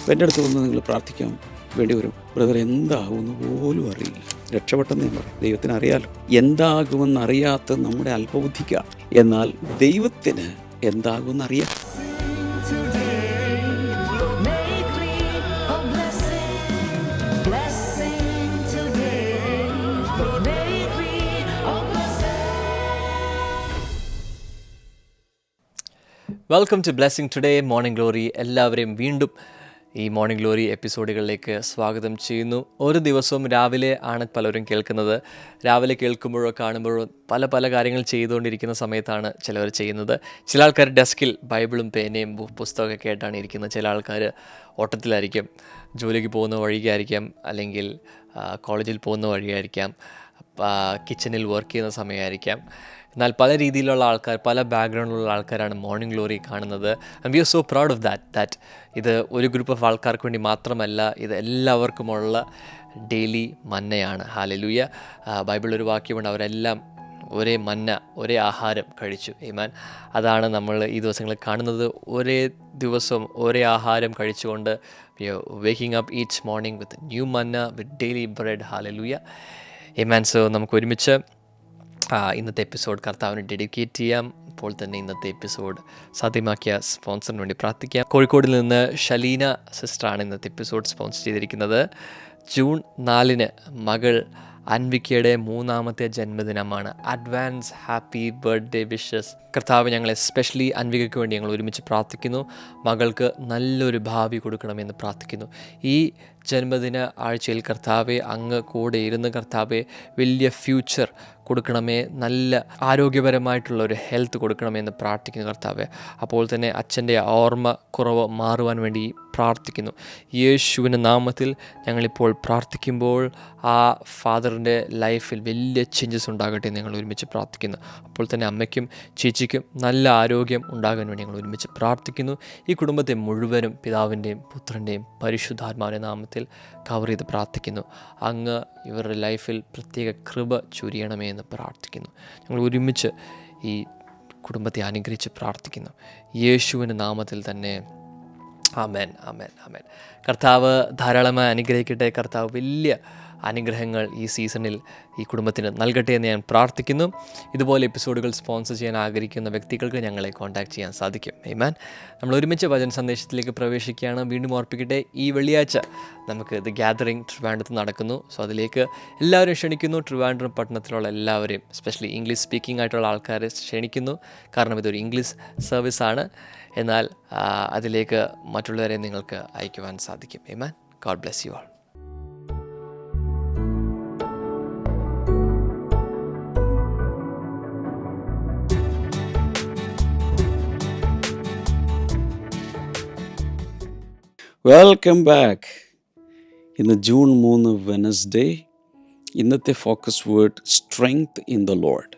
അപ്പോൾ എൻ്റെ അടുത്ത് വന്ന് നിങ്ങൾ പ്രാർത്ഥിക്കാൻ വേണ്ടി വരും. ബ്രദർ എന്താകുമെന്ന് പോലും അറിയില്ല, രക്ഷപ്പെട്ടെന്ന് ഞാൻ പറയും. ദൈവത്തിന് അറിയാലോ എന്താകുമെന്ന് അറിയാത്ത നമ്മുടെ അല്പബുദ്ധിക്കാണ്. എന്നാൽ ദൈവത്തിന് എന്താകുമെന്നറിയാം. Welcome to blessing today morning glory. എല്ലാവരെയും വീണ്ടും ഈ മോർണിംഗ് ഗ്ലോറി എപ്പിസോഡുകളിലേക്ക് സ്വാഗതം ചെയ്യുന്നു. ഒരു ദിവസവും രാവിലെ ആണ് പലരും കേൾക്കുന്നത്. രാവിലെ കേൾക്കുമ്പോഴോ കാണുമ്പോഴോ പല പല കാര്യങ്ങൾ ചെയ്തുകൊണ്ടിരിക്കുന്ന സമയത്താണ് ചിലവർ ചെയ്യുന്നത്. ചില ആൾക്കാർ ഡെസ്കിൽ ബൈബിളും പേനയും പുസ്തകമൊക്കെ ആയിട്ടാണ് ഇരിക്കുന്നത്. ചില ആൾക്കാർ ഓട്ടത്തിലായിരിക്കും, ജോലിക്ക് പോകുന്ന വഴിയായിരിക്കാം, അല്ലെങ്കിൽ കോളേജിൽ പോകുന്ന വഴിയായിരിക്കാം, കിച്ചണിൽ വർക്ക് ചെയ്യുന്ന സമയമായിരിക്കാം. എന്നാൽ പല രീതിയിലുള്ള ആൾക്കാർ, പല ബാക്ക്ഗ്രൗണ്ടിലുള്ള ആൾക്കാരാണ് മോർണിംഗ് ഗ്ലോറി കാണുന്നത്. And we are so proud of that ഇത് ഒരു ഗ്രൂപ്പ് ഓഫ് ആൾക്കാർക്ക് വേണ്ടി മാത്രമല്ല, ഇത് എല്ലാവർക്കുമുള്ള ഡെയിലി മന്നയാണ്. ഹല്ലേലൂയ. ബൈബിളിൽ ഒരു വാക്യമുണ്ട്, അവരെല്ലാം ഒരേ മന്ന, ഒരേ ആഹാരം കഴിച്ചു. ആമേൻ. അതാണ് നമ്മൾ ഈ ദിവസങ്ങളിൽ കാണുന്നത്. ഒരേ ദിവസം ഒരേ ആഹാരം കഴിച്ചുകൊണ്ട് we are waking up each morning with new manna, with daily bread. Hallelujah. Amen. So നമുക്ക് ഒരുമിച്ച് ഇന്നത്തെ എപ്പിസോഡ് കർത്താവിന് ഡെഡിക്കേറ്റ് ചെയ്യാം. അപ്പോൾ തന്നെ ഇന്നത്തെ എപ്പിസോഡ് സാധ്യമാക്കിയ സ്പോൺസറിന് വേണ്ടി പ്രാർത്ഥിക്കാം. കോഴിക്കോടിൽ നിന്ന് ഷലീന സിസ്റ്ററാണ് ഇന്നത്തെ എപ്പിസോഡ് സ്പോൺസർ ചെയ്തിരിക്കുന്നത്. ജൂൺ 4 മകൾ അൻവിക്കയുടെ 3ാമത്തെ ജന്മദിനമാണ്. Advance happy birthday wishes. കർത്താവ് ഞങ്ങളെ എസ്പെഷ്യലി അൻവികയ്ക്ക് വേണ്ടി ഞങ്ങൾ ഒരുമിച്ച് പ്രാർത്ഥിക്കുന്നു. മകൾക്ക് നല്ലൊരു ഭാവി കൊടുക്കണമെന്ന് പ്രാർത്ഥിക്കുന്നു. ഈ ജന്മദിന ആഴ്ചയിൽ കർത്താവെ അങ്ങ് കൂടെ ഇരുന്ന് കർത്താവെ വലിയ ഫ്യൂച്ചർ കൊടുക്കണമേ, നല്ല ആരോഗ്യപരമായിട്ടുള്ള ഒരു ഹെൽത്ത് കൊടുക്കണമെന്ന് പ്രാർത്ഥിക്കുന്നു കർത്താവെ. അപ്പോൾ തന്നെ അച്ഛൻ്റെ ഓർമ്മ കുറവ് മാറുവാൻ വേണ്ടി പ്രാർത്ഥിക്കുന്നു. യേശുവിൻ്റെ നാമത്തിൽ ഞങ്ങളിപ്പോൾ പ്രാർത്ഥിക്കുമ്പോൾ ആ ഫാദറിൻ്റെ ലൈഫിൽ വലിയ ചേഞ്ചസ് ഉണ്ടാകട്ടെ എന്ന് ഞങ്ങൾ ഒരുമിച്ച് പ്രാർത്ഥിക്കുന്നു. അപ്പോൾ തന്നെ അമ്മയ്ക്കും ചേച്ചിക്കും നല്ല ആരോഗ്യം ഉണ്ടാകാൻ വേണ്ടി ഞങ്ങൾ ഒരുമിച്ച് പ്രാർത്ഥിക്കുന്നു. ഈ കുടുംബത്തെ മുഴുവനും പിതാവിൻ്റെയും പുത്രൻ്റെയും പരിശുദ്ധാത്മാവിൻ്റെ നാമത്തിൽ കവർ ചെയ്ത് പ്രാർത്ഥിക്കുന്നു. അങ്ങ് ഇവരുടെ ലൈഫിൽ പ്രത്യേക കൃപ ചൊരിയണമേ എന്ന് പ്രാർത്ഥിക്കുന്നു. ഞങ്ങൾ ഒരുമിച്ച് ഈ കുടുംബത്തെ അനുഗ്രഹിച്ച് പ്രാർത്ഥിക്കുന്നു യേശുവിൻ്റെ നാമത്തിൽ തന്നെ. ആമേൻ, ആമേൻ, ആമേൻ. കർത്താവ് ധാരാളമായി അനുഗ്രഹിക്കട്ടെ. കർത്താവ് വലിയ അനുഗ്രഹങ്ങൾ ഈ സീസണിൽ ഈ കുടുംബത്തിന് നൽകട്ടെ എന്ന് ഞാൻ പ്രാർത്ഥിക്കുന്നു. ഇതുപോലെ എപ്പിസോഡുകൾ സ്പോൺസർ ചെയ്യാൻ ആഗ്രഹിക്കുന്ന വ്യക്തികൾക്ക് ഞങ്ങളെ കോൺടാക്ട് ചെയ്യാൻ സാധിക്കും. ആമേൻ. നമ്മൾ ഒരുമിച്ച് വചന സന്ദേശത്തിലേക്ക് പ്രവേശിക്കുകയാണ്. വീണ്ടും ഓർപ്പിക്കട്ടെ, ഈ വെള്ളിയാഴ്ച നമുക്ക് ദ ഗ്യാതറിംഗ് ട്രിവാൻഡ്രത്ത് നടക്കുന്നു. സോ അതിലേക്ക് എല്ലാവരും ക്ഷണിക്കുന്നു. ട്രിവാൻഡ്രം പട്ടണത്തിലുള്ള എല്ലാവരെയും, എസ്പെഷ്യലി ഇംഗ്ലീഷ് സ്പീക്കിംഗ് ആയിട്ടുള്ള ആൾക്കാരെ ക്ഷണിക്കുന്നു. കാരണം ഇതൊരു ഇംഗ്ലീഷ് സർവീസാണ്. എന്നാൽ അതിലേക്ക് മറ്റുള്ളവരെ നിങ്ങൾക്ക് അയക്കുവാൻ സാധിക്കും. ആമേൻ. God bless you all. Welcome back. ഇന്ന് ജൂൺ 3 വെനസ്ഡേ. ഇന്നത്തെ focus word strength in the Lord.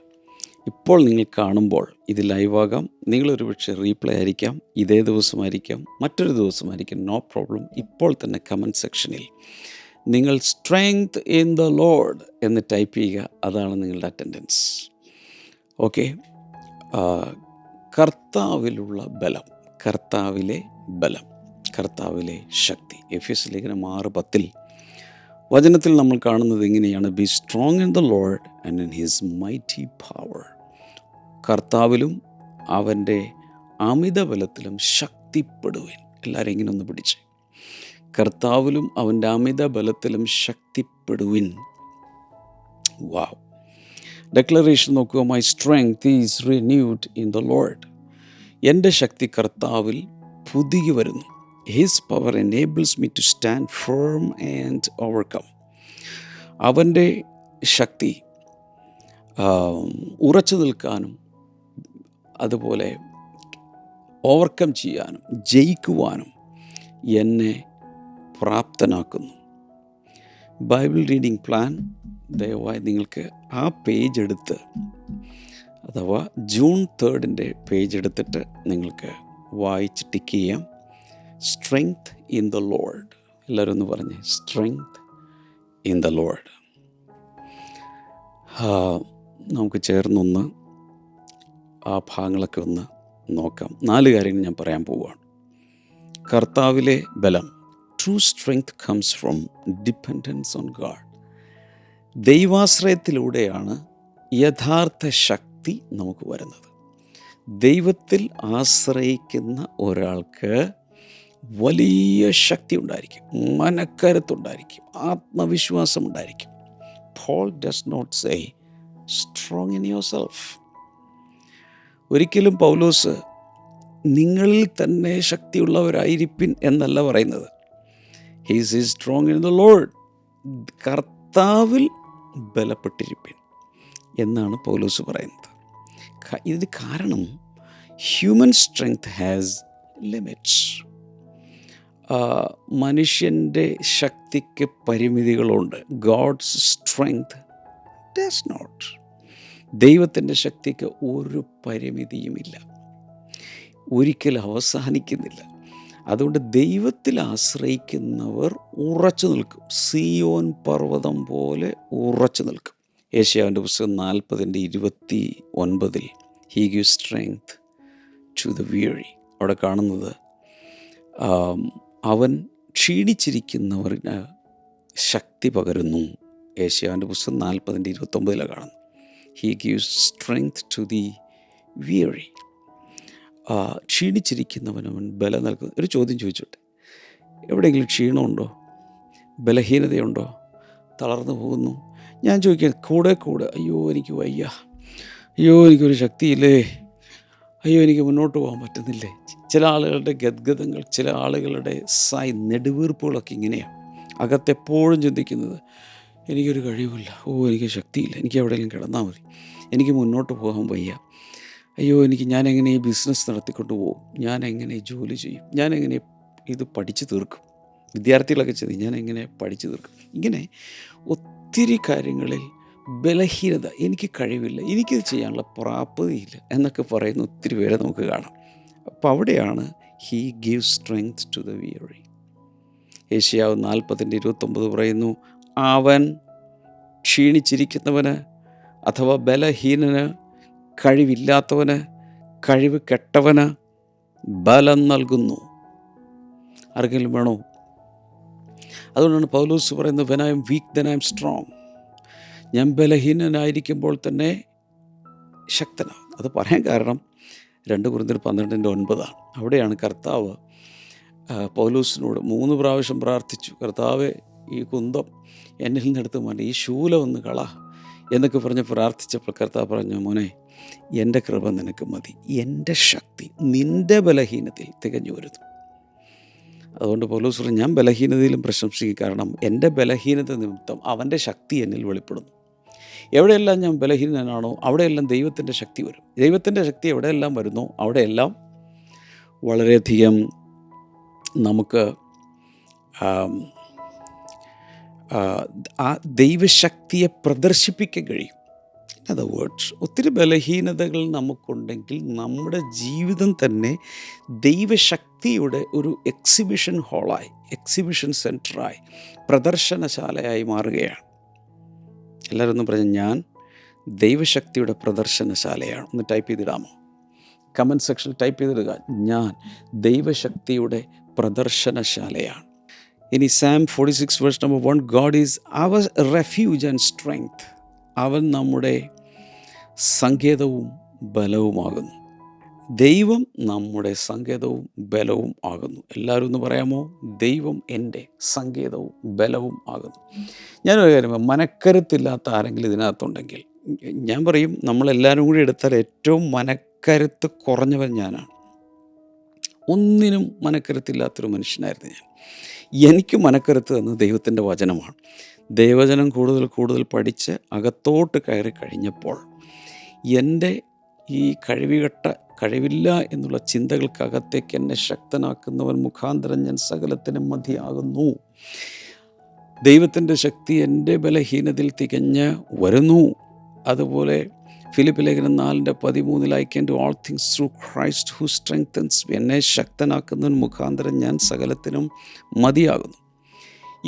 ഇപ്പോൾ നിങ്ങൾ കാണുമ്പോൾ ഇത് ലൈവാകാം, നിങ്ങളൊരു പക്ഷേ റീപ്ലേ ആയിരിക്കാം, ഇതേ ദിവസമായിരിക്കാം, മറ്റൊരു ദിവസമായിരിക്കാം, നോ പ്രോബ്ലം. ഇപ്പോൾ തന്നെ കമൻറ്റ് സെക്ഷനിൽ നിങ്ങൾ സ്ട്രെങ്ത് ഇൻ ദ ലോർഡ് എന്ന് ടൈപ്പ് ചെയ്യുക. അതാണ് നിങ്ങളുടെ അറ്റൻഡൻസ്. ഓക്കെ. കർത്താവിലുള്ള ബലം, കർത്താവിലെ ബലം, കർത്താവിലെ ശക്തി. എഫെസ്യ ലേഖനം 6:10 വചനത്തിൽ നമ്മൾ കാണുന്നത് ഇങ്ങനെയാണ്: be strong in the Lord and in his mighty power. കർത്താവിലും അവൻ്റെ അമിത ബലത്തിലും ശക്തിപ്പെടുവിൻ. എല്ലാവരും ഇങ്ങനെ ഒന്ന് പിടിച്ച്, കർത്താവിലും അവൻ്റെ അമിത ബലത്തിലും ശക്തിപ്പെടുവിൻ. വാവ്. ഡെക്ലറേഷൻ നോക്കുക. My strength is renewed in the Lord. എൻ്റെ ശക്തി കർത്താവിൽ പുതുകി വരുന്നു. His power enables me to stand firm and overcome. അവൻ്റെ ശക്തി ഉറച്ചു നിൽക്കാനും അതുപോലെ ഓവർകം ചെയ്യാനും ജയിക്കുവാനും എന്നെ പ്രാപ്തനാക്കുന്നു. ബൈബിൾ റീഡിംഗ് പ്ലാൻ ദയവായി നിങ്ങൾക്ക് ആ പേജ് എടുത്ത്, അഥവാ ജൂൺ 3 പേജ് എടുത്തിട്ട് നിങ്ങൾക്ക് വായിച്ച് ടിക്ക് ചെയ്യാം. Strength in the Lord. എല്ലാവരും ഒന്ന് പറഞ്ഞേ, സ്ട്രെങ്ത് ഇൻ ദ ലോർഡ്. നമുക്ക് ചേർന്നൊന്ന് ആ ഭാഗങ്ങളൊക്കെ ഒന്ന് നോക്കാം. 4 കാര്യങ്ങൾ ഞാൻ പറയാൻ പോവുകയാണ്. കർത്താവിലെ ബലം, true strength comes from dependence on God. ദൈവാശ്രയത്തിലൂടെയാണ് യഥാർത്ഥ ശക്തി നമുക്ക് വരുന്നത്. ദൈവത്തിൽ ആശ്രയിക്കുന്ന ഒരാൾക്ക് വലിയ ശക്തി ഉണ്ടായിരിക്കും, മനക്കരുത്തുണ്ടായിരിക്കും, ആത്മവിശ്വാസം ഉണ്ടായിരിക്കും. Paul does not say strong in yourself. ഒരിക്കലും പൗലോസ് നിങ്ങളിൽ തന്നെ ശക്തിയുള്ളവരായിരിപ്പിൻ എന്നല്ല പറയുന്നത്. He is strong in the Lord. കർത്താവിൽ ബലപ്പെട്ടിരിപ്പിൻ എന്നാണ് പൗലോസ് പറയുന്നത്. ഇതിന് കാരണം ഹ്യൂമൻ സ്ട്രെങ്ത് ഹാസ് ലിമിറ്റ്സ്. മനുഷ്യൻ്റെ ശക്തിക്ക് പരിമിതികളുണ്ട്. God's strength does not. ദൈവത്തിൻ്റെ ശക്തിക്ക് ഒരു പരിമിതിയുമില്ല, ഒരിക്കലും അവസാനിക്കുന്നില്ല. അതുകൊണ്ട് ദൈവത്തിൽ ആശ്രയിക്കുന്നവർ ഉറച്ചു നിൽക്കും, സിയോൻ പർവ്വതം പോലെ ഉറച്ചു നിൽക്കും. യേശയ്യാവിൻ്റെ പുസ്തകം 40:29 he gives strength to the weary. അവിടെ കാണുന്നത് അവൻ ക്ഷീണിച്ചിരിക്കുന്നവരിന് ശക്തി പകരുന്നു. യേശയ്യാവിൻ്റെ പുസ്തകം 40:29 കാണുന്നു. He gives strength to the weary. ക്ഷീണിച്ചിരിക്കുന്നവനവൻ ബലം നൽകുന്നു. ഒരു ചോദ്യം ചോദിച്ചോട്ടെ, എവിടെയെങ്കിലും ക്ഷീണമുണ്ടോ, ബലഹീനതയുണ്ടോ, തളർന്നു പോകുന്നു? ഞാൻ ചോദിക്കുന്നത് കൂടെ അയ്യോ എനിക്ക് വയ്യ, അയ്യോ എനിക്കൊരു ശക്തിയില്ലേ, അയ്യോ എനിക്ക് മുന്നോട്ട് പോകാൻ പറ്റുന്നില്ലേ. ചില ആളുകളുടെ ഗദ്ഗതങ്ങൾ, ചില ആളുകളുടെ നെടുവീർപ്പുകളൊക്കെ ഇങ്ങനെയാണ്. അകത്തെപ്പോഴും ചിന്തിക്കുന്നത് എനിക്കൊരു കഴിവില്ല, എനിക്ക് ശക്തിയില്ല, എനിക്ക് എവിടെയെങ്കിലും കിടന്നാൽ മതി, എനിക്ക് മുന്നോട്ട് പോകാൻ വയ്യ, അയ്യോ ഞാൻ എങ്ങനെ ഈ ബിസിനസ് നടത്തിക്കൊണ്ട് പോകും, ഞാൻ എങ്ങനെ ജോലി ചെയ്യും, ഞാൻ എങ്ങനെ ഇത് പഠിച്ചു തീർക്കും, വിദ്യാർത്ഥികളൊക്കെ ചെയ്ത് ഞാൻ എങ്ങനെ പഠിച്ചു തീർക്കും. ഇങ്ങനെ ഒത്തിരി കാര്യങ്ങളിൽ ബലഹീനത, എനിക്ക് കഴിവില്ല, എനിക്കിത് ചെയ്യാനുള്ള പ്രാപ്തിയില്ല എന്നൊക്കെ പറയുന്ന ഒത്തിരി പേരെ നമുക്ക് കാണാം. അപ്പോൾ അവിടെയാണ് he gives strength to the weary. യേശയ്യാവ് 40:29 പറയുന്നു, അവൻ ക്ഷീണിച്ചിരിക്കുന്നവന് അഥവാ ബലഹീനന്, കഴിവില്ലാത്തവന്, കഴിവ് കെട്ടവന് ബലം നൽകുന്നു. ആർക്കെങ്കിലും വേണോ? അതുകൊണ്ടാണ് പൗലോസ് പറയുന്നത്, when I am weak then I am strong. ഞാൻ ബലഹീനനായിരിക്കുമ്പോൾ തന്നെ ശക്തനാണ്. അത് പറയാൻ കാരണം 2 Corinthians 12:9 അവിടെയാണ് കർത്താവ് പൗലോസിനോട് 3 പ്രാവശ്യം പ്രാർത്ഥിച്ചു, കർത്താവേ ഈ കുന്തം എന്നിൽ നിന്നെടുത്ത് മാറ്റി, ഈ ശൂലം ഒന്ന് കള എന്നൊക്കെ പറഞ്ഞ് പ്രാർത്ഥിച്ചപ്പോൾ കർത്താവ് പറഞ്ഞു, മോനെ എൻ്റെ കൃപ നിനക്ക് മതി, എൻ്റെ ശക്തി നിൻ്റെ ബലഹീനതയിൽ തികഞ്ഞു വരുന്നു. അതുകൊണ്ട് പൗലോസ് പറഞ്ഞു, ഞാൻ ബലഹീനതയിലും പ്രശംസിക്കും, കാരണം എൻ്റെ ബലഹീനത നിമിത്തം അവൻ്റെ ശക്തി എന്നിൽ വെളിപ്പെടുന്നു. എവിടെയെല്ലാം ഞാൻ ബലഹീനനാണോ അവിടെയെല്ലാം ദൈവത്തിൻ്റെ ശക്തി വരും. ദൈവത്തിൻ്റെ ശക്തി എവിടെയെല്ലാം വരുന്നോ അവിടെയെല്ലാം വളരെയധികം നമുക്ക് ആ ദൈവശക്തിയെ പ്രദർശിപ്പിക്കാൻ കഴിയും. അതർ വേർഡ്സ്, ഒത്തിരി ബലഹീനതകൾ നമുക്കുണ്ടെങ്കിൽ നമ്മുടെ ജീവിതം തന്നെ ദൈവശക്തിയുടെ ഒരു എക്സിബിഷൻ ഹാളായി, എക്സിബിഷൻ സെൻറ്ററായി, പ്രദർശനശാലയായി മാറുകയാണ്. എല്ലാവരും ഒന്ന് പറഞ്ഞു, ഞാൻ ദൈവശക്തിയുടെ പ്രദർശനശാലയാണ്. ഒന്ന് ടൈപ്പ് ചെയ്തിടാമോ? കമൻറ്റ് സെക്ഷനിൽ ടൈപ്പ് ചെയ്തിടുക, ഞാൻ ദൈവശക്തിയുടെ പ്രദർശനശാലയാണ്. ഇനി Psalm 46:1, God is our refuge and strength. അവൻ നമ്മുടെ സങ്കേതവും ബലവുമാകുന്നു. ദൈവം നമ്മുടെ സങ്കേതവും ബലവും ആകുന്നു. എല്ലാവരും ഒന്ന് പറയാമോ? ദൈവം എൻ്റെ സങ്കേതവും ബലവും ആകുന്നു. ഞാനൊരു കാര്യം, മനക്കരുത്തില്ലാത്ത ആരെങ്കിലും ഇതിനകത്തുണ്ടെങ്കിൽ ഞാൻ പറയും, നമ്മളെല്ലാവരും കൂടി എടുത്താൽ ഏറ്റവും മനക്കരുത്ത് കുറഞ്ഞവൻ ഞാനാണ്. ഒന്നിനും മനക്കരുത്തില്ലാത്തൊരു മനുഷ്യനായിരുന്നു ഞാൻ. എനിക്ക് മനക്കരുത്ത് തന്നത് ദൈവത്തിൻ്റെ വചനമാണ്. ദൈവവചനം കൂടുതൽ പഠിച്ച് അകത്തോട്ട് കയറി കഴിഞ്ഞപ്പോൾ എൻ്റെ ഈ കഴിവില്ല എന്നുള്ള ചിന്തകൾക്കകത്തേക്ക് എന്നെ ശക്തനാക്കുന്നവൻ മുഖാന്തരം ഞാൻ സകലത്തിനും മതിയാകുന്നു. ദൈവത്തിൻ്റെ ശക്തി എൻ്റെ ബലഹീനതയിൽ തികഞ്ഞ് വരുന്നു. അതുപോലെ ഫിലിപ്പ് ലേഖനം 4:13 I can do all things through Christ who strengthens me. എന്നെ ശക്തനാക്കുന്നവൻ മുഖാന്തരം ഞാൻ സകലത്തിനും മതിയാകുന്നു.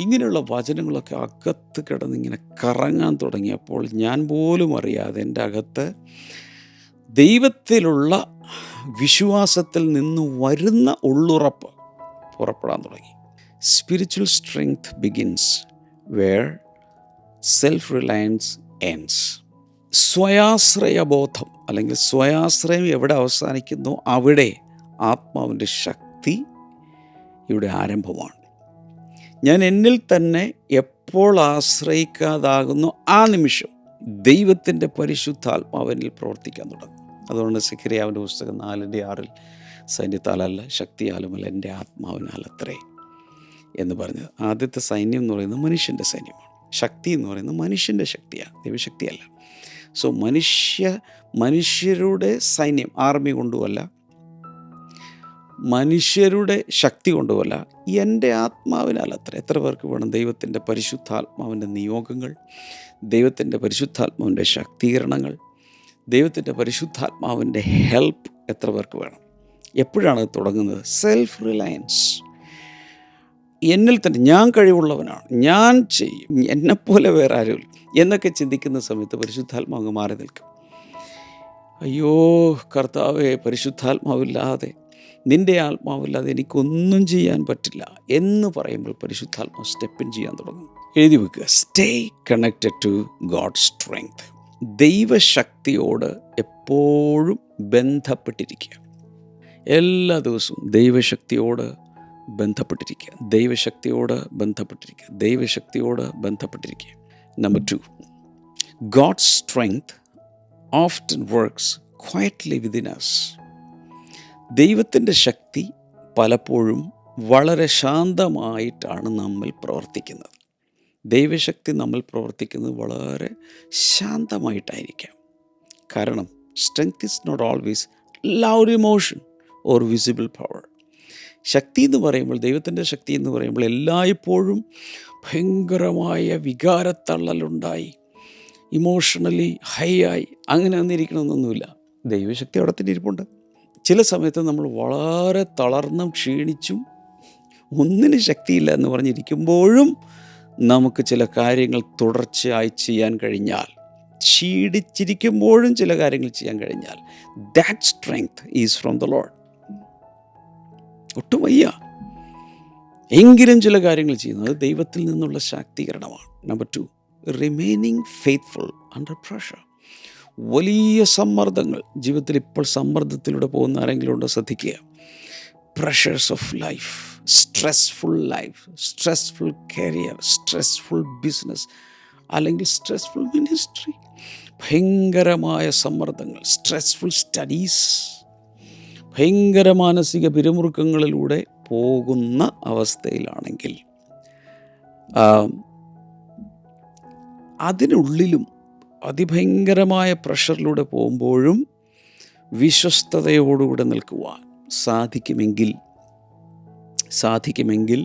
ഇങ്ങനെയുള്ള വചനങ്ങളൊക്കെ അകത്ത് കിടന്നിങ്ങനെ കറങ്ങാൻ തുടങ്ങിയപ്പോൾ ഞാൻ പോലും അറിയാതെ എൻ്റെ അകത്ത് ദൈവത്തിലുള്ള വിശ്വാസത്തിൽ നിന്ന് വരുന്ന ഉള്ളുറപ്പ് പുറപ്പെടാൻ തുടങ്ങി. Spiritual strength begins where self reliance ends. സ്വയാശ്രയബോധം അല്ലെങ്കിൽ സ്വയാശ്രയം എവിടെ അവസാനിക്കുന്നു അവിടെ ആത്മാവിൻ്റെ ശക്തി ഇവിടെ ആരംഭമാണ്. ഞാൻ എന്നിൽ തന്നെ എപ്പോൾ ആശ്രയിക്കാതാകുന്നു ആ നിമിഷം ദൈവത്തിൻ്റെ പരിശുദ്ധാത്മാവനിൽ പ്രവർത്തിക്കാൻ തുടങ്ങും. അതുകൊണ്ട് സെഖര്യാവിൻ്റെ പുസ്തകം 4:6 സൈന്യത്താലല്ല ശക്തിയാലുമല്ല എൻ്റെ ആത്മാവിനാലത്രേ എന്ന് പറഞ്ഞത്. ആദ്യത്തെ സൈന്യം എന്ന് പറയുന്നത് മനുഷ്യൻ്റെ സൈന്യമാണ്. ശക്തി എന്ന് പറയുന്നത് മനുഷ്യൻ്റെ ശക്തിയാണ്, ദൈവശക്തിയല്ല. സോ മനുഷ്യരുടെ സൈന്യം ആർമി കൊണ്ടുമല്ല, മനുഷ്യരുടെ ശക്തി കൊണ്ടുമല്ല, എൻ്റെ ആത്മാവിനാലത്ര. എത്ര പേർക്ക് വേണം ദൈവത്തിൻ്റെ പരിശുദ്ധാത്മാവിൻ്റെ നിയോഗങ്ങൾ, ദൈവത്തിൻ്റെ പരിശുദ്ധാത്മാവിൻ്റെ ശക്തീകരണങ്ങൾ, ദൈവത്തിൻ്റെ പരിശുദ്ധാത്മാവിൻ്റെ ഹെൽപ്പ് എത്ര പേർക്ക് വേണം? എപ്പോഴാണ് അത് തുടങ്ങുന്നത്? Self Reliance. എന്നിൽ തന്നെ ഞാൻ കഴിവുള്ളവനാണ്, ഞാൻ ചെയ്യും, എന്നെപ്പോലെ വേറെ ആരുമില്ല എന്നൊക്കെ ചിന്തിക്കുന്ന സമയത്ത് പരിശുദ്ധാത്മാവ് മാറി നിൽക്കും. അയ്യോ കർത്താവേ, പരിശുദ്ധാത്മാവില്ലാതെ, നിൻ്റെ ആത്മാവില്ലാതെ എനിക്കൊന്നും ചെയ്യാൻ പറ്റില്ല എന്ന് പറയുമ്പോൾ പരിശുദ്ധാത്മാവ് സ്റ്റെപ്പ് ഇൻ ചെയ്യാൻ തുടങ്ങും. എഴുതി വെക്കുക, stay connected to God's strength. ദൈവശക്തിയോട് എപ്പോഴും ബന്ധപ്പെട്ടിരിക്കുക. എല്ലാ ദിവസവും ദൈവശക്തിയോട് ബന്ധപ്പെട്ടിരിക്കുക, ദൈവശക്തിയോട് ബന്ധപ്പെട്ടിരിക്കുക, ദൈവശക്തിയോട് ബന്ധപ്പെട്ടിരിക്കുക. Number 2, God's strength often works quietly within us. ദൈവത്തിൻ്റെ ശക്തി പലപ്പോഴും വളരെ ശാന്തമായിട്ടാണ് നമ്മിൽ പ്രവർത്തിക്കുന്നത്. ദൈവശക്തി നമ്മൾ പ്രവർത്തിക്കുന്നത് വളരെ ശാന്തമായിട്ടായിരിക്കാം. കാരണം strength is not always loud emotion or visible power. ശക്തി എന്ന് പറയുമ്പോൾ, ദൈവത്തിൻ്റെ ശക്തി എന്ന് പറയുമ്പോൾ എല്ലായ്പ്പോഴും ഭയങ്കരമായ വികാരത്തള്ളലുണ്ടായി ഇമോഷണലി ഹൈ ആയി അങ്ങനെ വന്നിരിക്കണമെന്നൊന്നുമില്ല. ദൈവശക്തി അവിടെ തന്നെ ഇരിപ്പുണ്ട്. ചില സമയത്ത് നമ്മൾ വളരെ തളർന്നും ക്ഷീണിച്ചും ഒന്നിനും ശക്തിയില്ല എന്ന് പറഞ്ഞിരിക്കുമ്പോഴും നമുക്ക് ചില കാര്യങ്ങൾ തുടർച്ചയായി ചെയ്യാൻ കഴിഞ്ഞാൽ, ക്ഷീണിച്ചിരിക്കുമ്പോഴും ചില കാര്യങ്ങൾ ചെയ്യാൻ കഴിഞ്ഞാൽ, that strength is from the Lord. ഒട്ടും വയ്യ എങ്കിലും ചില കാര്യങ്ങൾ ചെയ്യുന്നത് ദൈവത്തിൽ നിന്നുള്ള ശാക്തീകരണമാണ്. Number 2, remaining faithful under pressure. വലിയ സമ്മർദ്ദങ്ങൾ ജീവിതത്തിൽ, ഇപ്പോൾ സമ്മർദ്ദത്തിലൂടെ പോകുന്ന ആരെങ്കിലും ഉണ്ടോ? ശ്രദ്ധിക്കുക. Pressures of life, stressful life, stressful career, stressful business അല്ലെങ്കിൽ സ്ട്രെസ്ഫുൾ മിനിസ്ട്രി, ഭയങ്കരമായ സമ്മർദ്ദങ്ങൾ, സ്ട്രെസ്ഫുൾ സ്റ്റഡീസ്, ഭയങ്കര മാനസിക പിരിമുറുക്കങ്ങളിലൂടെ പോകുന്ന അവസ്ഥയിലാണെങ്കിൽ അതിനുള്ളിലും അതിഭയങ്കരമായ പ്രഷറിലൂടെ പോകുമ്പോഴും വിശ്വസ്തയോടുകൂടെ നിൽക്കുവാൻ സാധിക്കുമെങ്കിൽ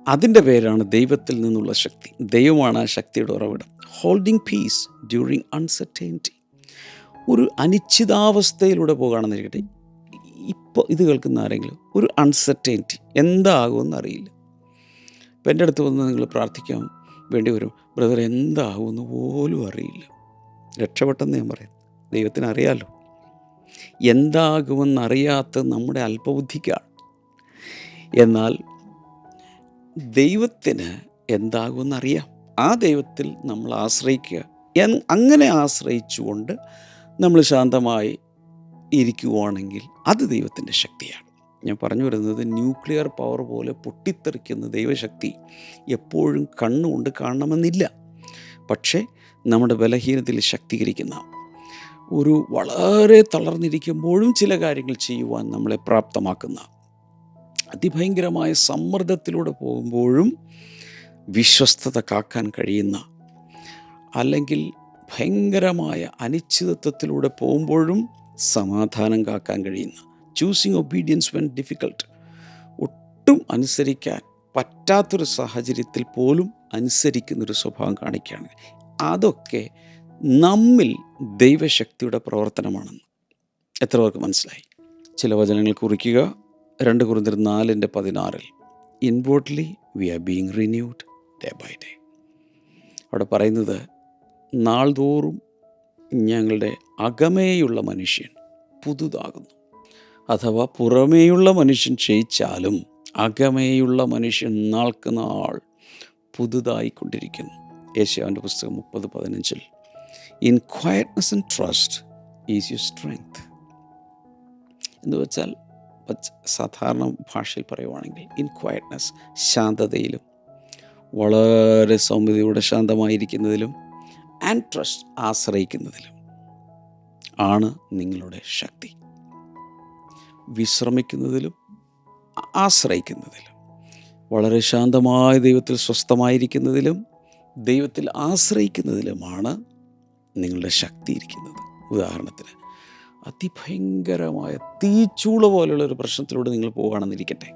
അതിൻ്റെ പേരാണ് ദൈവത്തിൽ നിന്നുള്ള ശക്തി. ദൈവമാണ് ആ ശക്തിയുടെ ഉറവിടം. Holding peace during uncertainty. ഒരു അനിശ്ചിതാവസ്ഥയിലൂടെ പോകുകയാണെന്നിരിക്കട്ടെ, ഇപ്പോൾ ഇത് കേൾക്കുന്ന ആരെങ്കിലും ഒരു അൺസർട്ടൈനിറ്റി, എന്താകുമെന്ന് അറിയില്ല. ഇപ്പം എൻ്റെ അടുത്ത് വന്ന് നിങ്ങൾ പ്രാർത്ഥിക്കാൻ വേണ്ടി വരും, ബ്രദർ എന്താകുമെന്ന് പോലും അറിയില്ല. രക്ഷപ്പെട്ടെന്ന് ഞാൻ പറയും. ദൈവത്തിന് അറിയാമല്ലോ. എന്താകുമെന്നറിയാത്ത നമ്മുടെ അല്പബുദ്ധിക്കാണ്. എന്നാൽ ദൈവത്തിന് എന്താകുമെന്നറിയാം. ആ ദൈവത്തിൽ നമ്മൾ ആശ്രയിക്കുക. അങ്ങനെ ആശ്രയിച്ചുകൊണ്ട് നമ്മൾ ശാന്തമായി ഇരിക്കുവാണെങ്കിൽ അത് ദൈവത്തിൻ്റെ ശക്തിയാണ്. ഞാൻ പറഞ്ഞു വരുന്നത്, ന്യൂക്ലിയർ പവർ പോലെ പൊട്ടിത്തെറിക്കുന്ന ദൈവശക്തി എപ്പോഴും കണ്ണുകൊണ്ട് കാണണമെന്നില്ല. പക്ഷേ നമ്മുടെ ബലഹീനതയിൽ ശക്തീകരിക്കുന്ന, ഒരു വളരെ തളർന്നിരിക്കുമ്പോഴും ചില കാര്യങ്ങൾ ചെയ്യുവാൻ നമ്മളെ പ്രാപ്തമാക്കുന്ന, അതിഭയങ്കരമായ സമ്മർദ്ദത്തിലൂടെ പോകുമ്പോഴും വിശ്വസ്തത കാക്കാൻ കഴിയുന്ന, അല്ലെങ്കിൽ ഭയങ്കരമായ അനിശ്ചിതത്വത്തിലൂടെ പോകുമ്പോഴും സമാധാനം കാക്കാൻ കഴിയുന്ന, ചൂസിങ് ഒബീഡിയൻസ് വെൻ ഡിഫിക്കൾട്ട്, ഒട്ടും അനുസരിക്കാൻ പറ്റാത്തൊരു സാഹചര്യത്തിൽ പോലും അനുസരിക്കുന്നൊരു സ്വഭാവം കാണിക്കുകയാണ്. അതൊക്കെ നമ്മിൽ ദൈവശക്തിയുടെ പ്രവർത്തനമാണെന്ന് എത്ര പേർക്ക് മനസ്സിലായി? ചില വചനങ്ങൾ കുറിക്കുക. 2 Corinthians 4:16 inwardly we are being renewed day by day. അവിടെ പറയുന്നത്, നാൾതോറും ഞങ്ങളുടെ അകമേയുള്ള മനുഷ്യൻ പുതുതാകുന്നു. അഥവാ പുറമേയുള്ള മനുഷ്യൻ ക്ഷയിച്ചാലും അകമേയുള്ള മനുഷ്യൻ നാൾക്ക് നാൾ പുതുതായിക്കൊണ്ടിരിക്കുന്നു. യേശയ്യാവിൻ്റെ പുസ്തകം 30:15. In quietness and trust is your strength. എന്ന് വെച്ചാൽ സാധാരണ ഭാഷയിൽ പറയുവാണെങ്കിൽ ഇൻ ക്വയറ്റ്നസ്, ശാന്തതയിലും വളരെ സൗമ്യതയോടെ ശാന്തമായിരിക്കുന്നതിലും, ആൻഡ് ട്രസ്റ്റ്, ആശ്രയിക്കുന്നതിലും ആണ് നിങ്ങളുടെ ശക്തി. വിശ്രമിക്കുന്നതിലും ആശ്രയിക്കുന്നതിലും, വളരെ ശാന്തമായ ദൈവത്തിൽ സ്വസ്ഥമായിരിക്കുന്നതിലും ദൈവത്തിൽ ആശ്രയിക്കുന്നതിലുമാണ് നിങ്ങളുടെ ശക്തി ഇരിക്കുന്നത്. ഉദാഹരണത്തിന്, അതിഭയങ്കരമായ തീച്ചൂള പോലുള്ളൊരു പ്രശ്നത്തിലൂടെ നിങ്ങൾ പോകുകയാണെന്നിരിക്കട്ടെ.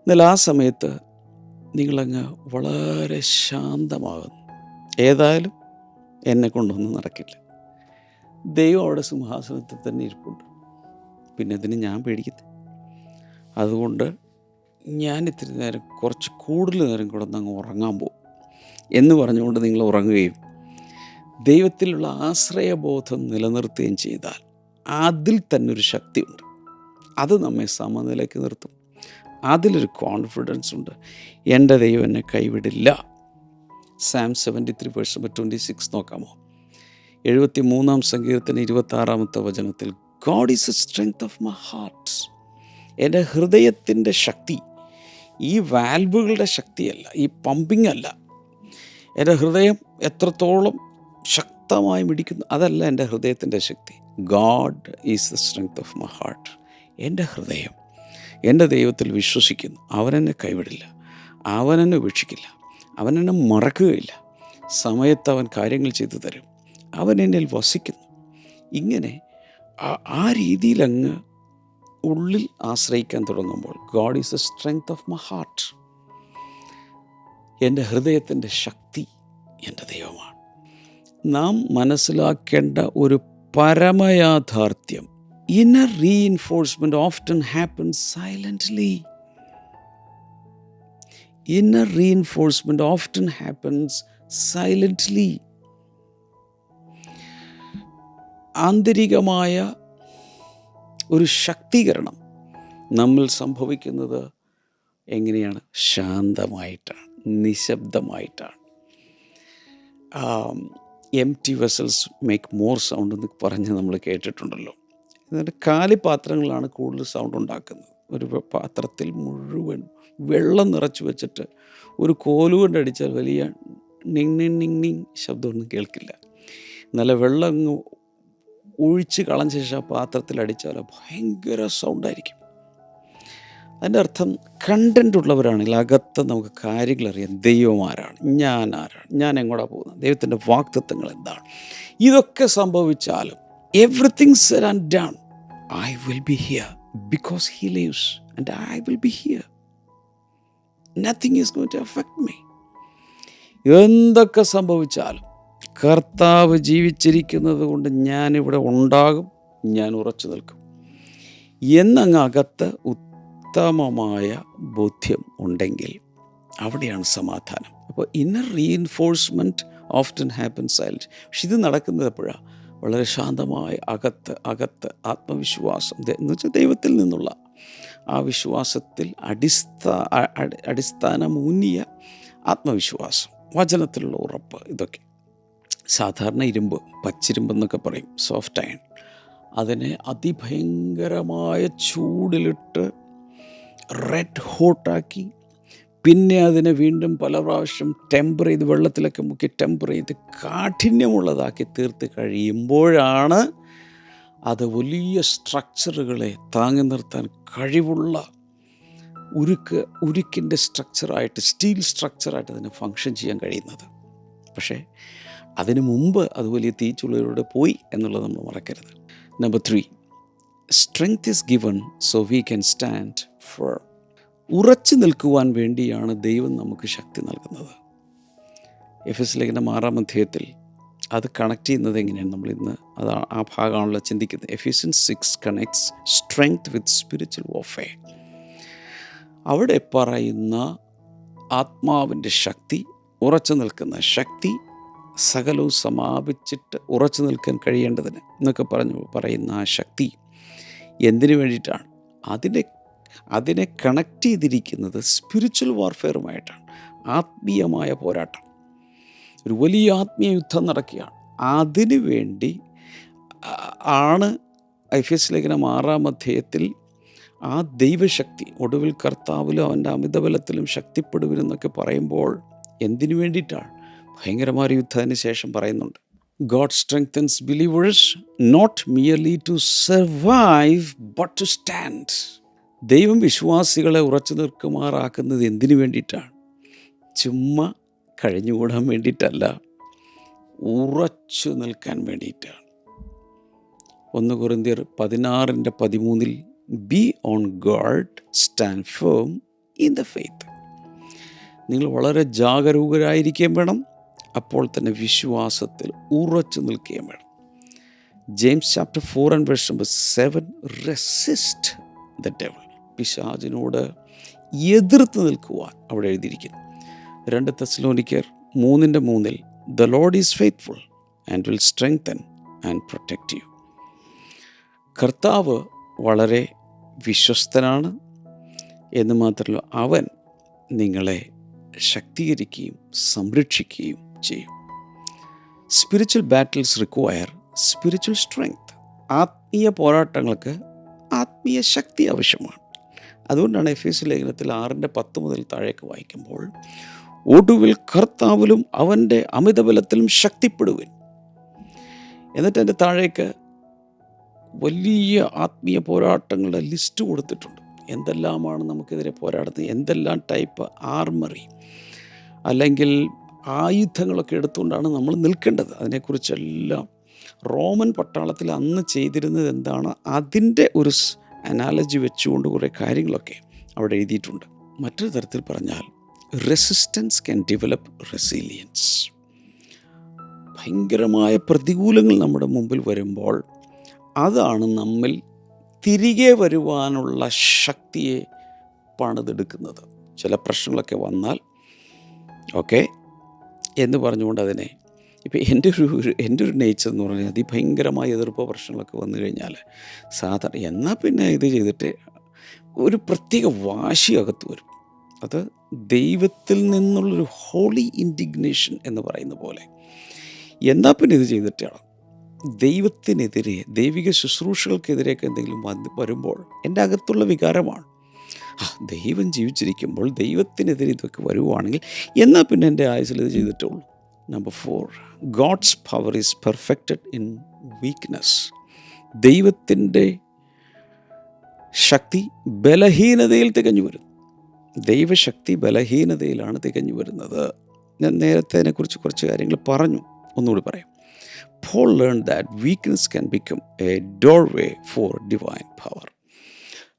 എന്നാൽ ആ സമയത്ത് നിങ്ങളങ്ങ് വളരെ ശാന്തമാകുന്നു. ഏതായാലും എന്നെ കൊണ്ടൊന്നും നടക്കില്ല, ദൈവം അവിടെ സിംഹാസനത്തിൽ തന്നെ ഇരിപ്പുണ്ട്, പിന്നെ അതിന് ഞാൻ പേടിക്കുന്നത്. അതുകൊണ്ട് ഞാൻ ഇത്തിരി നേരം, കുറച്ച് കൂടുതൽ നേരം കിടന്നങ്ങ് ഉറങ്ങാൻ പോകും എന്ന് പറഞ്ഞുകൊണ്ട് നിങ്ങൾ ഉറങ്ങുകയും ദൈവത്തിലുള്ള ആശ്രയബോധം നിലനിർത്തുകയും ചെയ്താൽ അതിൽ തന്നെ ഒരു ശക്തിയുണ്ട്. അത് നമ്മെ സമനിലയ്ക്ക് നിർത്തും. അതിലൊരു കോൺഫിഡൻസ് ഉണ്ട്, എൻ്റെ ദൈവം എന്നെ കൈവിടില്ല. സാം 73:26 നോക്കാമോ? 73-ാം സങ്കീർത്തനം 26-ാമത്തെ വചനത്തിൽ, God is A strength of my heart. എൻ്റെ ഹൃദയത്തിൻ്റെ ശക്തി ഈ വാൽവുകളുടെ ശക്തിയല്ല, ഈ പമ്പിങ് അല്ല. എൻ്റെ ഹൃദയം എത്രത്തോളം ശക്തമായി മിടിക്കുന്നു, അതല്ല എൻ്റെ ഹൃദയത്തിൻ്റെ ശക്തി. God is the strength of my heart. എൻ്റെ ഹൃദയം എൻ്റെ ദൈവത്തിൽ വിശ്വസിക്കുന്നു. അവനെന്നെ കൈവിടില്ല, അവനെന്നെ ഉപേക്ഷിക്കില്ല, അവനെന്നെ മറക്കുകയില്ല. സമയത്ത് അവൻ കാര്യങ്ങൾ ചെയ്തു തരും, അവൻ എന്നിൽ വസിക്കുന്നു. ഇങ്ങനെ ആ രീതിയിലങ്ങ് ഉള്ളിൽ ആശ്രയിക്കാൻ തുടങ്ങുമ്പോൾ, God is the strength of my heart. എൻ്റെ ഹൃദയത്തിൻ്റെ ശക്തി എൻ്റെ ദൈവമാണ്. നാം മനസ്സിലാക്കേണ്ട ഒരു പരമയാഥാർത്ഥ്യം, inner reinforcement often happens silently. Inner reinforcement often happens silently. ആന്തരികമായ ഒരു ശക്തീകരണം നമ്മിൽ സംഭവിക്കുന്നത് എങ്ങനെയാണ്? ശാന്തമായിട്ടാണ്, നിശബ്ദമായിട്ടാണ്. Empty vessels make more sound എന്ന് പറഞ്ഞ് നമ്മൾ കേട്ടിട്ടുണ്ടല്ലോ. എന്നിട്ട് കാലിപാത്രങ്ങളാണ് കൂടുതൽ സൗണ്ട് ഉണ്ടാക്കുന്നത്. ഒരു പാത്രത്തിൽ മുഴുവൻ വെള്ളം നിറച്ച് വെച്ചിട്ട് ഒരു കോലുകൊണ്ട് അടിച്ചാൽ വലിയ നിങ് നിങ് നിങ് നിങ് ശബ്ദമൊന്നും കേൾക്കില്ല. നല്ല വെള്ളം അങ്ങ് ഒഴിച്ച് കളഞ്ഞ ശേഷം ആ പാത്രത്തിൽ അടിച്ചാൽ ഭയങ്കര സൗണ്ടായിരിക്കും. അതിൻ്റെ അർത്ഥം കണ്ടൻ്റ് ഉള്ളവരാണെങ്കിൽ അകത്ത് നമുക്ക് കാര്യങ്ങൾ അറിയാം. ദൈവം ആരാണ്, ഞാൻ ആരാണ്, ഞാൻ എങ്ങോട്ടാണ് പോകുന്നത്, ദൈവത്തിൻ്റെ വാഗ്ദത്തങ്ങൾ എന്താണ്. ഇതൊക്കെ സംഭവിച്ചാലും everything said and done, I will be here because he lives and I will be here. Nothing is going to affect me. എന്തൊക്കെ സംഭവിച്ചാലും കർത്താവ് ജീവിച്ചിരിക്കുന്നത് കൊണ്ട് ഞാനിവിടെ ഉണ്ടാകും, ഞാൻ ഉറച്ചു നിൽക്കും എന്നങ്ങ് അകത്ത് ഉത്തമമായ ബോധ്യം ഉണ്ടെങ്കിൽ അവിടെയാണ് സമാധാനം. അപ്പോൾ inner reinforcement often happens silent. പക്ഷെ ഇത് നടക്കുന്നത് എപ്പോഴാണ്? വളരെ ശാന്തമായ അകത്ത് ആത്മവിശ്വാസം എന്ന് വെച്ചാൽ ദൈവത്തിൽ നിന്നുള്ള ആ വിശ്വാസത്തിൽ അടിസ്ഥാനമൂന്നിയ ആത്മവിശ്വാസം, വചനത്തിലുള്ള ഉറപ്പ്. ഇതൊക്കെ സാധാരണ ഇരുമ്പ്, പച്ചിരുമ്പെന്നൊക്കെ പറയും, സോഫ്റ്റ് അയൺ, അതിനെ അതിഭയങ്കരമായ ചൂടിലിട്ട് റെഡ് ഹോട്ടാക്കി പിന്നെ അതിനെ വീണ്ടും പല പ്രാവശ്യം ടെമ്പർ ചെയ്ത് വെള്ളത്തിലൊക്കെ മുക്കി ടെമ്പർ ചെയ്ത് കാഠിന്യമുള്ളതാക്കി തീർത്ത് കഴിയുമ്പോഴാണ് അത് വലിയ സ്ട്രക്ചറുകളെ താങ്ങി നിർത്താൻ കഴിവുള്ള ഉരുക്കിൻ്റെ സ്ട്രക്ചറായിട്ട്, സ്റ്റീൽ സ്ട്രക്ചറായിട്ട് അതിന് ഫങ്ഷൻ ചെയ്യാൻ കഴിയുന്നത്. പക്ഷേ അതിനു മുമ്പ് അത് വലിയ തീച്ചുള്ളിലൂടെ പോയി എന്നുള്ളത് നമ്മൾ മറക്കരുത്. Number 3, strength is given so we can stand fir. ഉറച്ചു നിൽക്കുവാൻ വേണ്ടിയാണ് ദൈവം നമുക്ക് ശക്തി നൽകുന്നത്. എഫെസ്യ ലേഖനം 6-ാം അധ്യായത്തിൽ അത് കണക്ട് ചെയ്യുന്നത് എങ്ങനെയാണ്? നമ്മളിന്ന് ആ ഭാഗമാണല്ലോ ചിന്തിക്കുന്നത്. എഫെസ്യൻസ് 6 കണക്ട്സ് സ്ട്രെങ്ത് വിത്ത് സ്പിരിച്വൽ വാർഫെയർ. അവിടെ പറയുന്ന ആത്മാവിൻ്റെ ശക്തി, ഉറച്ചു നിൽക്കുന്ന ശക്തി, സകലവും സമാപിച്ചിട്ട് ഉറച്ചു നിൽക്കാൻ കഴിയേണ്ടതിന് എന്നൊക്കെ പറയുന്ന ആ ശക്തി എന്തിനു വേണ്ടിയിട്ടാണ്? അതിനെ അതിനെ കണക്ട് ചെയ്തിരിക്കുന്നത് സ്പിരിച്വൽ വാർഫെയറുമായിട്ടാണ്. ആത്മീയമായ പോരാട്ടം, ഒരു വലിയ ആത്മീയ യുദ്ധം നടക്കുകയാണ്. അതിനു വേണ്ടി ആണ് എഫെസ്യ ലേഖനം 6-ാം അധ്യായത്തിൽ ആ ദൈവശക്തി, ഒടുവിൽ കർത്താവിലും അവൻ്റെ അമിതബലത്തിലും ശക്തിപ്പെടുവിനെന്നൊക്കെ പറയുമ്പോൾ എന്തിനു വേണ്ടിയിട്ടാണ്? ഭയങ്കരമായ യുദ്ധത്തിന് ശേഷം പറയുന്നുണ്ട്, God strengthens believers not merely to survive but to stand. ദൈവം വിശ്വാസികളെ ഉറച്ചു നിൽക്കുമാറാക്കുന്നത് എന്തിനു വേണ്ടിയിട്ടാണ്? ചുമ്മാ കഴിഞ്ഞുകൂടാൻ വേണ്ടിയിട്ടല്ല, ഉറച്ചു നിൽക്കാൻ വേണ്ടിയിട്ടാണ്. 1 കൊരിന്ത്യർ 16:13 B on guard, stand firm in the faith. നിങ്ങൾ വളരെ ജാഗരൂകരായിരിക്കുകയും വേണം, അപ്പോൾ തന്നെ വിശ്വാസത്തിൽ ഉറച്ചു നിൽക്കുകയും വേണം. James chapter 4:7 resist the devil. പിശാചിനോട് എതിർത്ത് നിൽക്കുവാൻ അവിടെ എഴുതിയിരിക്കുന്നു. 2 തെസ്സലോനിക്കർ 3:3 the Lord is faithful and will strengthen and protect you. കർത്താവ് വളരെ വിശ്വസ്തനാണ് എന്ന് മാത്രമല്ല, അവൻ നിങ്ങളെ ശക്തീകരിക്കുകയും സംരക്ഷിക്കുകയും ചെയ്യും. Spiritual battles require spiritual strength. ആത്മീയ പോരാട്ടങ്ങൾക്ക് ആത്മീയ ശക്തി ആവശ്യമാണ്. അതുകൊണ്ടാണ് എഫെസ്യ ലേഖനത്തിൽ 6:10 മുതൽ താഴേക്ക് വായിക്കുമ്പോൾ, ഒടുവിൽ കർത്താവിലും അവൻ്റെ അമിതബലത്തിലും ശക്തിപ്പെടുവിൻ. എന്നിട്ട് എൻ്റെ താഴേക്ക് വലിയ ആത്മീയ പോരാട്ടങ്ങളുടെ ലിസ്റ്റ് കൊടുത്തിട്ടുണ്ട്. എന്തെല്ലാമാണ് നമുക്കെതിരെ പോരാടുന്നത്, എന്തെല്ലാം ടൈപ്പ് ആർമറി അല്ലെങ്കിൽ ആയുധങ്ങളൊക്കെ എടുത്തുകൊണ്ടാണ് നമ്മൾ നിൽക്കേണ്ടത്. അതിനെക്കുറിച്ചെല്ലാം റോമൻ പട്ടാളത്തിൽ അന്ന് ചെയ്തിരുന്നത് എന്താണ്, അതിൻ്റെ ഒരു അനാലജി വെച്ചുകൊണ്ട് കുറേ കാര്യങ്ങളൊക്കെ അവിടെ എഴുതിയിട്ടുണ്ട്. മറ്റൊരു തരത്തിൽ പറഞ്ഞാൽ, റെസിസ്റ്റൻസ് ക്യാൻ ഡെവലപ്പ് റെസിലിയൻസ്. ഭയങ്കരമായ പ്രതികൂലങ്ങൾ നമ്മുടെ മുമ്പിൽ വരുമ്പോൾ അതാണ് നമ്മിൽ തിരികെ വരുവാനുള്ള ശക്തിയെ പണിതെടുക്കുന്നത്. ചില പ്രശ്നങ്ങളൊക്കെ വന്നാൽ ഓക്കെ എന്ന് പറഞ്ഞുകൊണ്ട് അതിനെ, ഇപ്പം എൻ്റെ ഒരു നേച്ചർ എന്ന് പറഞ്ഞാൽ അതിഭയങ്കരമായ എതിർപ്പ് പ്രശ്നങ്ങളൊക്കെ വന്നു കഴിഞ്ഞാൽ സാധാരണ എന്നാൽ പിന്നെ ഇത് ചെയ്തിട്ട് ഒരു പ്രത്യേക വാശി അകത്ത് വരും. അത് ദൈവത്തിൽ നിന്നുള്ളൊരു ഹോളി ഇൻഡിഗ്നേഷൻ എന്ന് പറയുന്ന പോലെ, എന്നാൽ പിന്നെ ഇത് ചെയ്തിട്ടാണ് ദൈവത്തിനെതിരെ, ദൈവിക ശുശ്രൂഷകൾക്കെതിരെയൊക്കെ എന്തെങ്കിലും വരുമ്പോൾ എൻ്റെ അകത്തുള്ള വികാരമാണ്, ദൈവം ജീവിച്ചിരിക്കുമ്പോൾ ദൈവത്തിനെതിരെ ഇതൊക്കെ വരുവാണെങ്കിൽ എന്നാൽ പിന്നെ എൻ്റെ ആയുസ്സിൽ ഇത് ചെയ്തിട്ടേ ഉള്ളൂ. Number 4, God's power is perfected in weakness. ദൈവത്തിൻ്റെ ശക്തി ബലഹീനതയിൽ തികഞ്ഞു വരും. ദൈവശക്തി ബലഹീനതയിലാണ് തികഞ്ഞു വരുന്നത്. ഞാൻ നേരത്തെ അതിനെക്കുറിച്ച് കുറച്ച് കാര്യങ്ങൾ പറഞ്ഞു, ഒന്നുകൂടി പറയാം. Paul learned that weakness can become a doorway for divine power.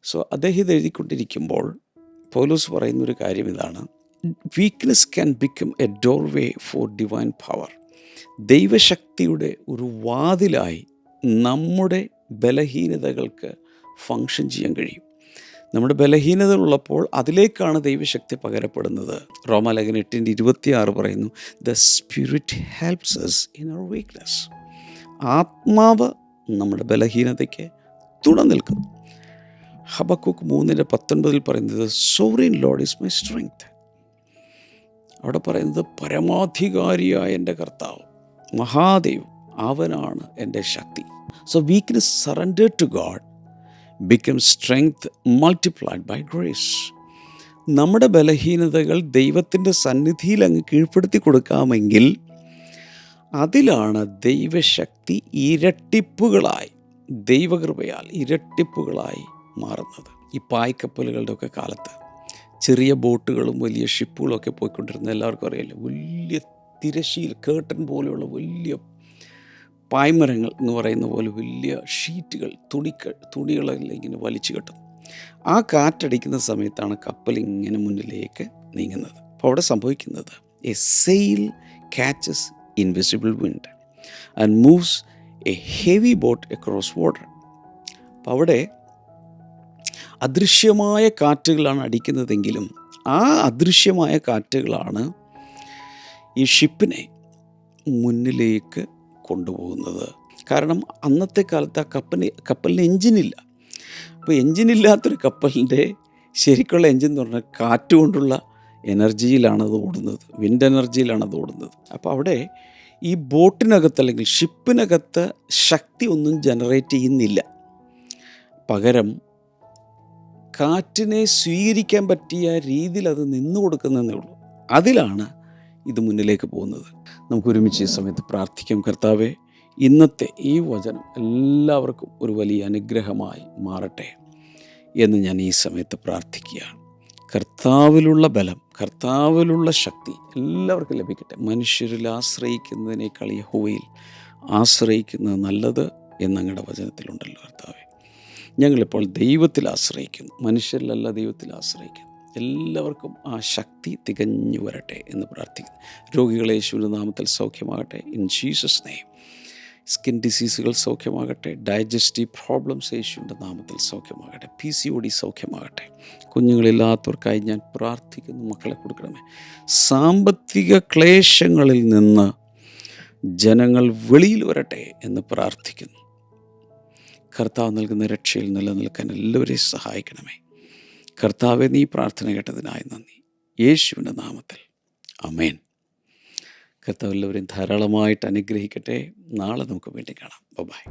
So അദ്ദേഹം ഇത് എഴുതിക്കൊണ്ടിരിക്കുമ്പോൾ പൗലോസ് പറയുന്നൊരു കാര്യം ഇതാണ്, weakness can become a doorway for divine power. ദൈവശക്തിയുടെ ഒരു വാതിലായി നമ്മുടെ ബലഹീനതകൾക്ക് ഫങ്ഷൻ ചെയ്യാൻ കഴിയും. നമ്മുടെ ബലഹീനത ഉള്ളപ്പോൾ അതിലേക്കാണ് ദൈവശക്തി പകരപ്പെടുന്നത്. റോമാലേഖനം 8:26 പറയുന്നു, the spirit helps us in our weakness. ആത്മാവ് നമ്മുടെ ബലഹീനതയ്ക്ക് തുണ നിൽക്കുന്നു. ഹബക്കൂക്ക് 3:19 പറയുന്നത്, sovereign Lord is my strength. അവിടെ പറയുന്നത് പരമാധികാരിയായ എൻ്റെ കർത്താവ്, മഹാദൈവം, അവനാണ് എൻ്റെ ശക്തി. So weakness surrendered to God becomes strength multiplied by grace. നമ്മുടെ ബലഹീനതകൾ ദൈവത്തിൻ്റെ സന്നിധിയിൽ അങ്ങ് കീഴ്പ്പെടുത്തി കൊടുക്കാമെങ്കിൽ അതിലാണ് ദൈവശക്തി ഇരട്ടിപ്പുകളായി, ദൈവകൃപയാൽ ഇരട്ടിപ്പുകളായി മാറുന്നത്. ഈ പായ്ക്കപ്പലുകളുടെയൊക്കെ കാലത്ത് ചെറിയ ബോട്ടുകളും വലിയ ഷിപ്പുകളും ഒക്കെ പോയിക്കൊണ്ടിരുന്ന എല്ലാവർക്കും അറിയാമല്ലോ, വലിയ തിരശ്ശീൽ കേട്ടൻ പോലെയുള്ള വലിയ പായ്മരങ്ങൾ എന്ന് പറയുന്ന പോലെ വലിയ ഷീറ്റുകൾ, തുണികളെല്ലാം ഇങ്ങനെ വലിച്ചു കെട്ടും. ആ കാറ്റടിക്കുന്ന സമയത്താണ് കപ്പൽ ഇങ്ങനെ മുന്നിലേക്ക് നീങ്ങുന്നത്. അപ്പോൾ അവിടെ സംഭവിക്കുന്നത്, A sale catches invisible wind and moves A heavy boat across water. അപ്പോൾ അവിടെ അദൃശ്യമായ കാറ്റുകളാണ് അടിക്കുന്നതെങ്കിലും ആ അദൃശ്യമായ കാറ്റുകളാണ് ഈ ഷിപ്പിനെ മുന്നിലേക്ക് കൊണ്ടുപോകുന്നത്. കാരണം അന്നത്തെ കാലത്ത് ആ കപ്പലിന് എഞ്ചിനില്ല. അപ്പോൾ എഞ്ചിനില്ലാത്തൊരു കപ്പലിൻ്റെ ശരിക്കുള്ള എൻജിൻ എന്ന് പറഞ്ഞാൽ കാറ്റ് കൊണ്ടുള്ള എനർജിയിലാണത് ഓടുന്നത്, വിൻഡ് എനർജിയിലാണത് ഓടുന്നത്. അപ്പോൾ അവിടെ ഈ ബോട്ടിനകത്ത് അല്ലെങ്കിൽ ഷിപ്പിനകത്ത് ശക്തി ഒന്നും ജനറേറ്റ് ചെയ്യുന്നില്ല. പകരം കാറ്റിനെ സ്വീകരിക്കാൻ പറ്റിയ രീതിയിൽ അത് നിന്നു കൊടുക്കുന്നതേ ഉള്ളൂ. അതിലാണ് ഇത് മുന്നിലേക്ക് പോകുന്നത്. നമുക്ക് ഒരുമിച്ച് ഈ സമയത്ത് പ്രാർത്ഥിക്കാം. കർത്താവേ, ഇന്നത്തെ ഈ വചനം എല്ലാവർക്കും ഒരു വലിയ അനുഗ്രഹമായി മാറട്ടെ എന്ന് ഞാൻ ഈ സമയത്ത് പ്രാർത്ഥിക്കുകയാണ്. കർത്താവിലുള്ള ബലം, കർത്താവിലുള്ള ശക്തി എല്ലാവർക്കും ലഭിക്കട്ടെ. മനുഷ്യരിൽ ആശ്രയിക്കുന്നതിനേക്കാൾ യഹോവയിൽ ആശ്രയിക്കുന്നത് നല്ലത് എന്നങ്ങയുടെ വചനത്തിലുണ്ടല്ലോ കർത്താവേ. ഞങ്ങളിപ്പോൾ ദൈവത്തിൽ ആശ്രയിക്കുന്നു, മനുഷ്യരിലല്ല ദൈവത്തിൽ ആശ്രയിക്കുന്നു. എല്ലാവർക്കും ആ ശക്തി തികഞ്ഞു വരട്ടെ എന്ന് പ്രാർത്ഥിക്കുന്നു. രോഗികളെ യേശുവിൻ്റെ നാമത്തിൽ സൗഖ്യമാകട്ടെ. In Jesus name. സ്കിൻ ഡിസീസുകൾ സൗഖ്യമാകട്ടെ. ഡൈജസ്റ്റീവ് പ്രോബ്ലംസ് യേശുവിൻ്റെ നാമത്തിൽ സൗഖ്യമാകട്ടെ. PCOD സൗഖ്യമാകട്ടെ. കുഞ്ഞുങ്ങളില്ലാത്തവർക്കായി ഞാൻ പ്രാർത്ഥിക്കുന്നു, മക്കളെ കൊടുക്കണമേ. സാമ്പത്തിക ക്ലേശങ്ങളിൽ നിന്ന് ജനങ്ങൾ വെളിയിൽ വരട്ടെ എന്ന് പ്രാർത്ഥിക്കുന്നു. കർത്താവ് നൽകുന്ന രക്ഷയിൽ നിലനിൽക്കാൻ എല്ലാവരെയും സഹായിക്കണമേ. കർത്താവെ, നീ പ്രാർത്ഥന കേട്ടതിനായി നന്ദി. യേശുവിൻ്റെ നാമത്തിൽ ആമേൻ. കർത്താവ് എല്ലാവരെയും ധാരാളമായിട്ട് അനുഗ്രഹിക്കട്ടെ. നാളെ നമുക്ക് വീണ്ടും കാണാം. ബൈ.